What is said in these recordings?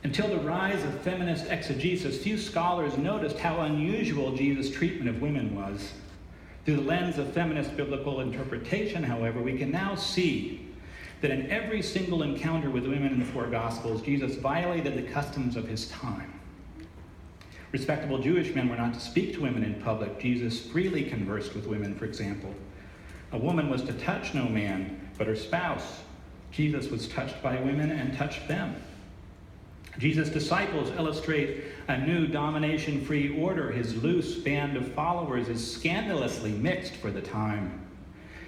Until the rise of feminist exegesis, few scholars noticed how unusual Jesus' treatment of women was. Through the lens of feminist biblical interpretation, however, we can now see that in every single encounter with women in the four Gospels, Jesus violated the customs of his time. Respectable Jewish men were not to speak to women in public. Jesus freely conversed with women, for example. A woman was to touch no man but her spouse. Jesus was touched by women and touched them. Jesus' disciples illustrate a new domination-free order. His loose band of followers is scandalously mixed for the time,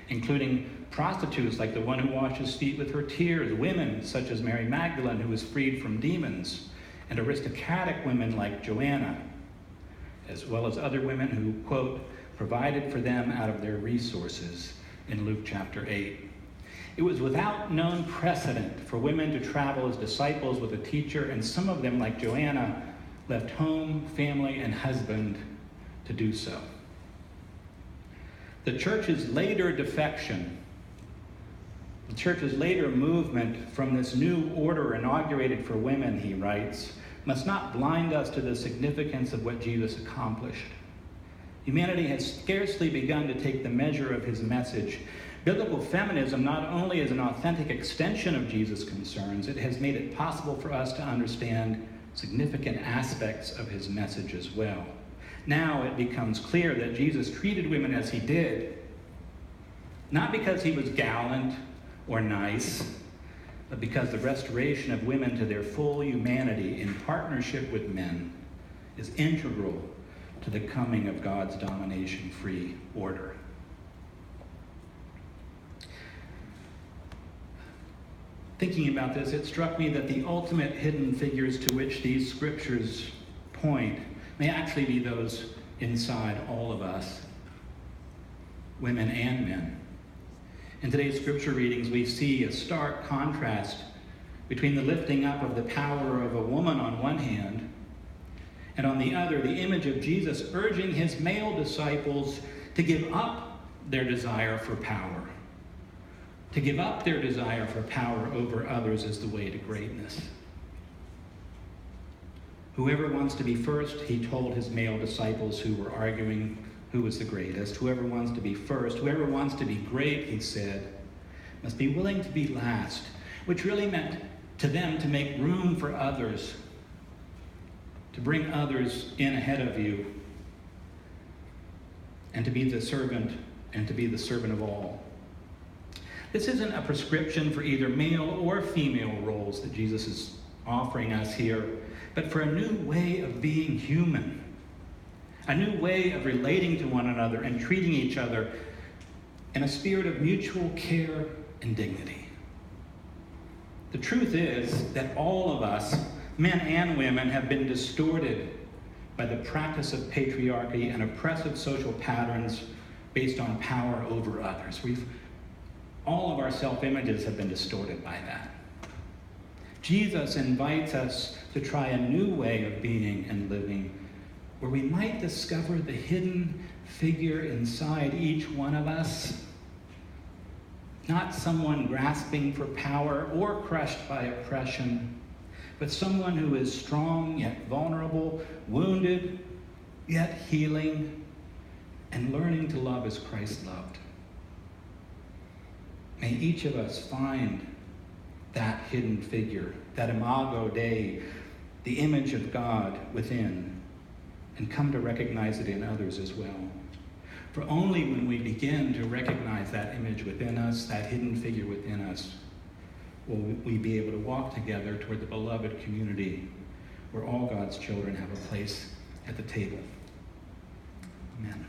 including prostitutes like the one who washes feet with her tears, women such as Mary Magdalene, who was freed from demons, and aristocratic women like Joanna, as well as other women who, quote, provided for them out of their resources in Luke chapter 8. It was without known precedent for women to travel as disciples with a teacher, and some of them, like Joanna, left home, family, and husband to do so. The church's later defection, the church's later movement from this new order inaugurated for women, he writes, must not blind us to the significance of what Jesus accomplished. Humanity has scarcely begun to take the measure of his message. Biblical feminism not only is an authentic extension of Jesus' concerns, it has made it possible for us to understand significant aspects of his message as well. Now it becomes clear that Jesus treated women as he did, not because he was gallant or nice, but because the restoration of women to their full humanity in partnership with men is integral to the coming of God's domination-free order. Thinking about this, it struck me that the ultimate hidden figures to which these scriptures point may actually be those inside all of us, women and men. In today's scripture readings, we see a stark contrast between the lifting up of the power of a woman on one hand, and on the other, the image of Jesus urging his male disciples to give up their desire for power. To give up their desire for power over others is the way to greatness. Whoever wants to be first, he told his male disciples who were arguing who was the greatest. Whoever wants to be first, whoever wants to be great, he said, must be willing to be last, which really meant to them to make room for others, to bring others in ahead of you, and to be the servant of all. This isn't a prescription for either male or female roles that Jesus is offering us here, but for a new way of being human, a new way of relating to one another and treating each other in a spirit of mutual care and dignity. The truth is that all of us, men and women, have been distorted by the practice of patriarchy and oppressive social patterns based on power over others. All of our self-images have been distorted by that. Jesus invites us to try a new way of being and living, where we might discover the hidden figure inside each one of us. Not someone grasping for power or crushed by oppression, but someone who is strong yet vulnerable, wounded yet healing, and learning to love as Christ loved. May each of us find that hidden figure, that imago Dei, the image of God within, and come to recognize it in others as well. For only when we begin to recognize that image within us, that hidden figure within us, will we be able to walk together toward the beloved community where all God's children have a place at the table. Amen.